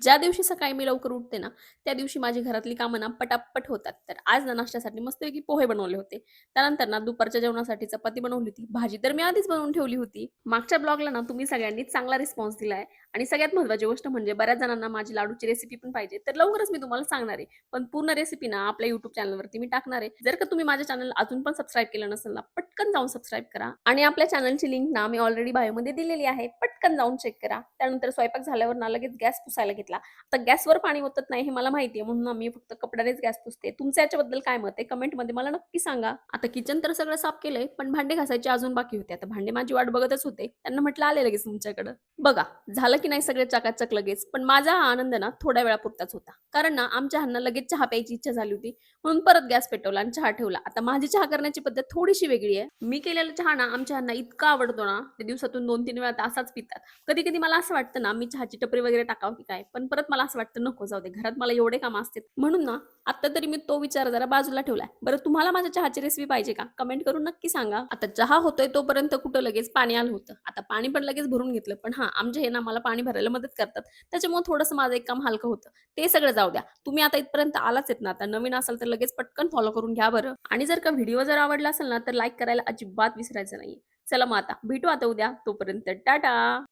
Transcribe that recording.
ज्या दिवशी सकाळी मी लवकर उठते ना, त्या दिवशी माझी घरातली कामं ना पटापट होतात. तर आज ना नाश्त्यासाठी मस्तपैकी पोहे बनवले होते. त्यानंतर ना दुपारच्या जेवणासाठी चपाती बनवली होती. भाजी तर मी आधीच बनवून ठेवली होती. मागच्या ब्लॉगला ना तुम्ही सगळ्यांनी चांगला रिस्पॉन्स दिलाय आणि सगळ्यात महत्त्वाची गोष्ट म्हणजे बऱ्याच जणांना माझी लाडूची रेसिपी पण पाहिजे. तर लवकरच मी तुम्हाला सांगणार आहे. पण पूर्ण रेसिपी ना आपल्या YouTube चॅनलवरती मी टाकणार आहे. जर का तुम्ही माझ्या चॅनल अजून पण सबस्क्राईब केलं नसेल ना, पटकन जाऊन सबस्क्राईब करा आणि आपल्या चॅनलची लिंक ना मी ऑलरेडी बायोमध्ये दिलेली आहे. पटकन जाऊन चेक करा. त्यानंतर स्वयंपाक झाल्यावर ना लगेच गॅस पुसायला घेतला. आता गॅसवर पाणी ओतत नाही हे मला माहिती आहे म्हणून ना मी फक्त कपड्यानेच गॅस पुसते. तुमचं याच्याबद्दल काय मत आहे? कमेंटमध्ये मला नक्की सांगा. आता किचन तर सगळं साफ केलंय, पण भांडे घासायचे अजून बाकी होते. आता भांडे माझी वाट बघतच होते. त्यांना म्हटलं आले लगेच तुमच्याकडं. बघा, झालं की नाही सगळे चकाचक लगेच. पण माझा हा आनंद ना थोड्या वेळापुरताच होता. कारण ना आमच्या ह्यांना लगेच चहा प्यायची इच्छा झाली होती. म्हणून परत गॅस पेटवला आणि चहा ठेवला. आता माझी चहा करण्याची पद्धत थोडीशी वेगळी आहे. मी केलेला चहा ना आमच्या ह्यांना इतका आवडतो ना, ते दिवसातून 2-3 वेळा तर असाच पितात. कधी-कधी मला असं वाटतं ना, मी चहाची टपरी वगैरे टाकावं की काय? पण परत मला असं वाटतं नको जाऊ दे. घरात मला एवढे कामं असतात. म्हणून ना, आता तरी मी तो विचार जरा बाजूला ठेवलाय. बरं तुम्हाला माझ्या चहाची रेसिपी पाहिजे का? कमेंट करून नक्की सांगा. आता चहा होतोय तोपर्यंत कुठं लगेच पाणी आलं होतं. आता पाणी पण लगेच भरून घेतलं. पण हां, आमचे हे ना मला पाणी भरायला मदत करतात. त्याच्यामुळे थोडंसं माझं एक काम हलकं होतं. ते सगळं जाऊ द्या. तुम्ही आता इथपर्यंत आलाच आहेत ना, आता नवीन असाल तर लगेच पटकन फॉलो करून घ्या बरं. आणि जर का व्हिडिओ जर आवडला असेल ना, तर लाईक करायला अजिबात विसरायचं नाहीये. चला मग आता भेटू आता उद्या. तोपर्यंत टाटा.